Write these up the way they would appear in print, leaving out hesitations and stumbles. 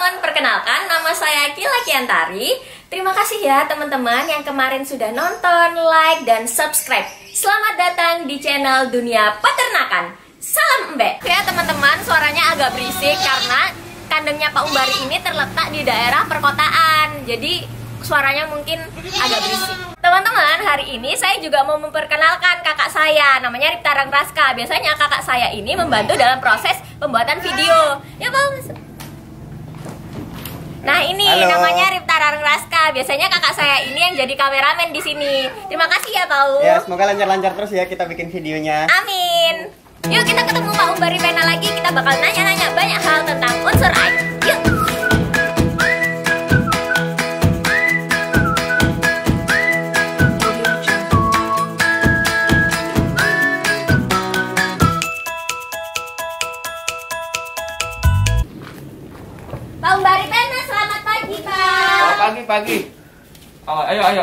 teman-teman, perkenalkan nama saya Kila Kiantari. Terima kasih ya teman-teman yang kemarin sudah nonton, like, dan subscribe. Selamat datang di channel Dunia Peternakan. Salam Mbak. Ya teman-teman, suaranya agak berisik karena kandangnya Pak Umbari ini terletak di daerah perkotaan. Jadi suaranya mungkin agak berisik. Teman-teman, hari ini saya juga mau memperkenalkan kakak saya, namanya Ripta Ranggraska. Biasanya kakak saya ini membantu dalam proses pembuatan video. Ya Pak. Nah ini Halo. namanya Ripta Ranggraska. Biasanya kakak saya ini yang jadi kameramen di sini. Terima kasih ya Pak U. Ya, semoga lancar-lancar terus ya kita bikin videonya. Amin. Yuk kita ketemu Pak Umbari Pena lagi. Kita bakal nanya-nanya banyak hal tentang unsur air. Yuk. Pak Umbari Pena, selamat pagi Pak. Pagi. Oh, ayo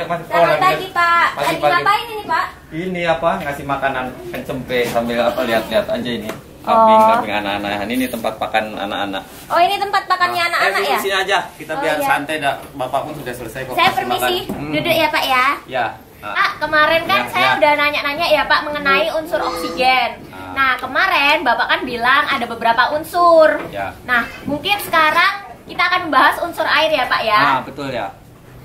Mas. Selamat pagi Pak. Lagi Pagi. ngapain ini Pak? Ini apa? Ngasih makanan kencempe sambil apa lihat-lihat aja ini. Kambing anak-anak. Ini tempat pakan anak-anak. Oh ini tempat pakannya anak-anak ya? Sini aja. Kita Oh, biar iya. santai dah. Bapak pun sudah selesai kok. Saya kasih permisi makan. duduk ya Pak ya. Ya. Pak, kemarin kan Ya, saya ya. udah nanya-nanya ya Pak mengenai unsur oksigen. Nah, kemarin Bapak kan bilang ada beberapa unsur. Ya. Nah, mungkin sekarang kita akan membahas unsur air ya Pak ya. Betul ya.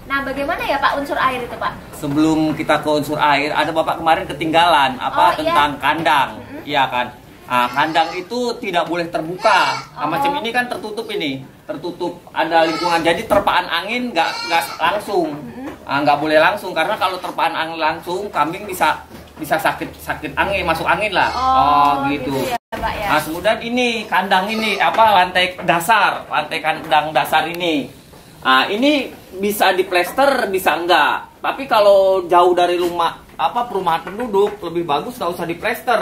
Nah, bagaimana ya Pak unsur air itu Pak? Sebelum kita ke unsur air, ada Bapak kemarin ketinggalan Oh, iya. tentang kandang. Iya kan? Kandang itu tidak boleh terbuka. Macam ini kan tertutup ini, tertutup ada lingkungan. Jadi terpaan angin nggak langsung, nggak boleh langsung karena kalau terpaan angin langsung, kambing bisa sakit angin, masuk angin lah. Gitu. Ya, Pak ya. Kemudian ini kandang ini lantai kandang dasar ini. Ini bisa diplester, bisa enggak. Tapi kalau jauh dari rumah perumahan penduduk lebih bagus nggak usah diplester,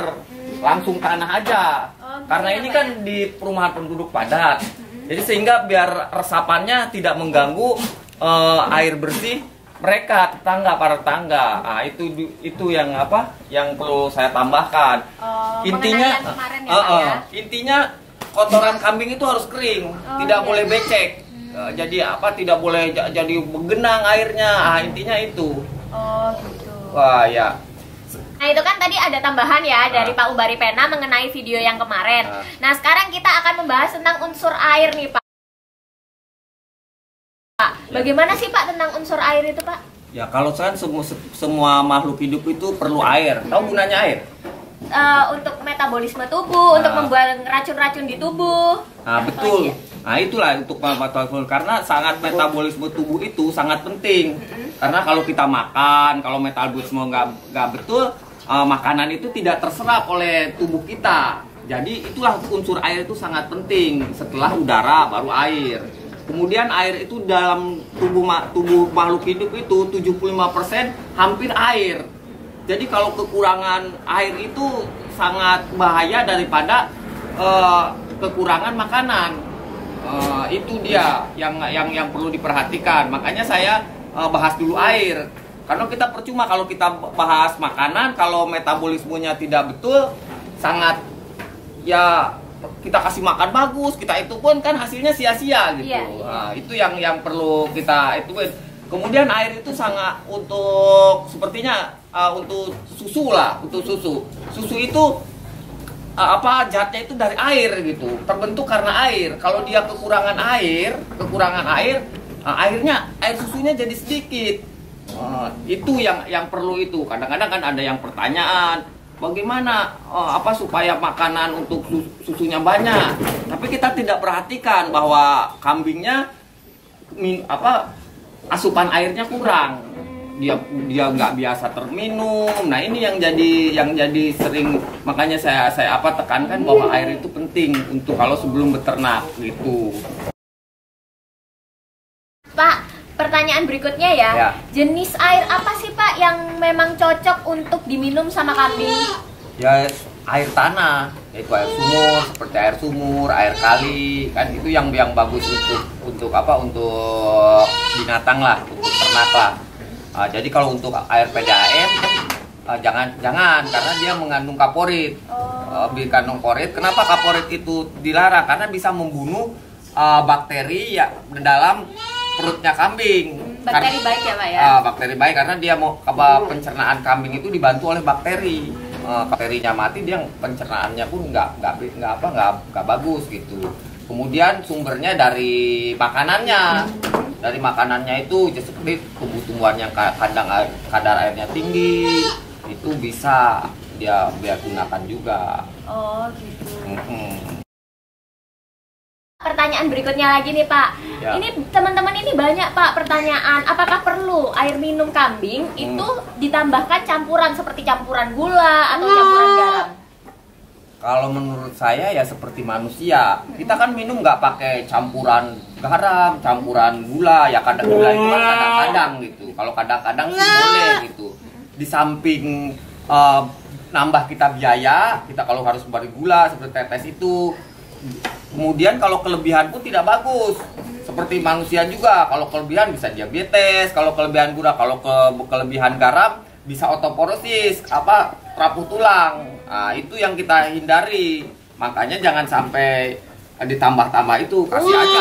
langsung tanah aja. Karena ini kan di perumahan penduduk padat. Jadi sehingga biar resapannya tidak mengganggu air bersih mereka para tetangga. Itu yang yang perlu saya tambahkan. Mengenai yang kemarin ya, Pak, ya? Intinya kotoran kambing itu harus kering, tidak boleh becek. Jadi tidak boleh jadi menggenang airnya. Intinya itu. Oh, gitu. Wah, ya. Nah, itu kan tadi ada tambahan ya dari Pak Umbari Pena mengenai video yang kemarin. Nah, sekarang kita akan membahas tentang unsur air nih, Pak. Bagaimana sih Pak tentang unsur air itu, Pak? Ya, kalau kan semua makhluk hidup itu perlu air. Tahu gunanya air? Untuk metabolisme tubuh, untuk membuang racun-racun di tubuh. Betul. Oh, iya. Itulah untuk metabolisme, karena metabolisme tubuh itu sangat penting. Karena kalau kita makan, kalau metabolisme nggak betul, makanan itu tidak terserap oleh tubuh kita. Jadi itulah unsur air itu sangat penting. Setelah udara baru air. Kemudian air itu dalam tubuh makhluk hidup itu 75% hampir air. Jadi kalau kekurangan air itu sangat bahaya daripada kekurangan makanan. Itu dia yang perlu diperhatikan. Makanya saya bahas dulu air. Karena kita percuma kalau kita bahas makanan, kalau metabolismenya tidak betul, sangat ya kita kasih makan bagus, kita itu pun kan hasilnya sia-sia gitu. Iya. Itu yang perlu kita ituin. Kemudian air itu sangat untuk sepertinya untuk susu lah, untuk susu. Susu itu zatnya itu dari air gitu, terbentuk karena air. Kalau dia kekurangan air, air susunya jadi sedikit. Itu yang perlu itu. Kadang-kadang kan ada yang pertanyaan, bagaimana supaya makanan untuk susunya banyak. Tapi kita tidak perhatikan bahwa kambingnya asupan airnya kurang. Dia nggak biasa terminum. Nah ini yang jadi sering, makanya saya tekankan bahwa air itu penting untuk kalau sebelum beternak gitu. Pak, pertanyaan berikutnya ya. Jenis air apa sih Pak yang memang cocok untuk diminum sama kambing? Ya air tanah, yaitu air sumur, seperti air sumur, air kali, kan itu yang bagus untuk binatang lah, untuk ternak lah. Jadi kalau untuk air PDAM jangan karena dia mengandung kaporit. Mengandung kaporit. Kenapa kaporit itu dilarang? Karena bisa membunuh bakteri ya dalam perutnya kambing. Bakteri baik ya Pak ya? Bakteri baik karena dia mau pencernaan kambing itu dibantu oleh bakteri. Bakterinya mati, dia pencernaannya pun nggak bagus gitu. Kemudian sumbernya dari makanannya. Dari makanannya itu seperti tumbuh-tumbuhan yang kadar airnya tinggi, itu bisa dia gunakan juga. Oh gitu. Pertanyaan berikutnya lagi nih Pak. Ya. Ini teman-teman ini banyak Pak pertanyaan. Apakah perlu air minum kambing itu ditambahkan campuran seperti campuran gula atau campuran garam? Kalau menurut saya ya seperti manusia, kita kan minum nggak pakai campuran garam, campuran gula. Ya kadang gula itu kan kadang-kadang gitu. Kalau kadang-kadang sih boleh gitu. Di samping nambah kita biaya, kita kalau harus beli gula seperti tetes itu. Kemudian kalau kelebihan pun tidak bagus. Seperti manusia juga, kalau kelebihan bisa diabetes, kalau kelebihan gula, kalau kelebihan garam bisa osteoporosis, rapuh tulang. Nah, itu yang kita hindari. Makanya jangan sampai ditambah-tambah itu, kasih aja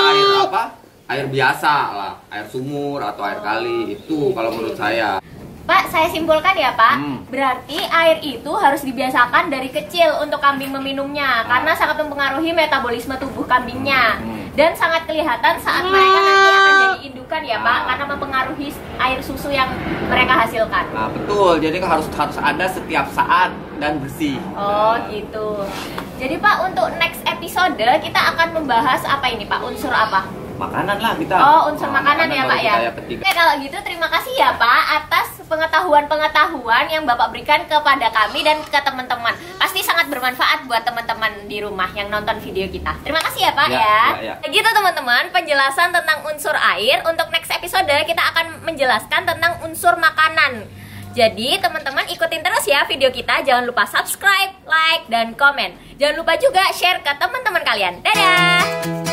air biasa lah, air sumur atau air kali, itu kalau menurut saya. Pak, saya simpulkan ya Pak, berarti air itu harus dibiasakan dari kecil untuk kambing meminumnya, karena sangat mempengaruhi metabolisme tubuh kambingnya, dan sangat kelihatan saat mereka nanti akan jadi indukan ya Pak, karena mempengaruhi air susu yang mereka hasilkan. Nah, betul, jadi harus ada setiap saat dan bersih. Oh gitu. Jadi Pak, untuk next episode kita akan membahas apa ini Pak, unsur apa? Makanan lah kita. Oh, unsur makanan ya Pak ya. Oke, kalau gitu terima kasih ya Pak atas pengetahuan-pengetahuan yang Bapak berikan kepada kami dan ke teman-teman. Pasti sangat bermanfaat buat teman-teman di rumah yang nonton video kita. Terima kasih ya Pak ya. Gitu teman-teman, penjelasan tentang unsur air. Untuk next episode kita akan menjelaskan tentang unsur makanan. Jadi teman-teman ikutin terus ya video kita. Jangan lupa subscribe, like, dan komen. Jangan lupa juga share ke teman-teman kalian. Dadah!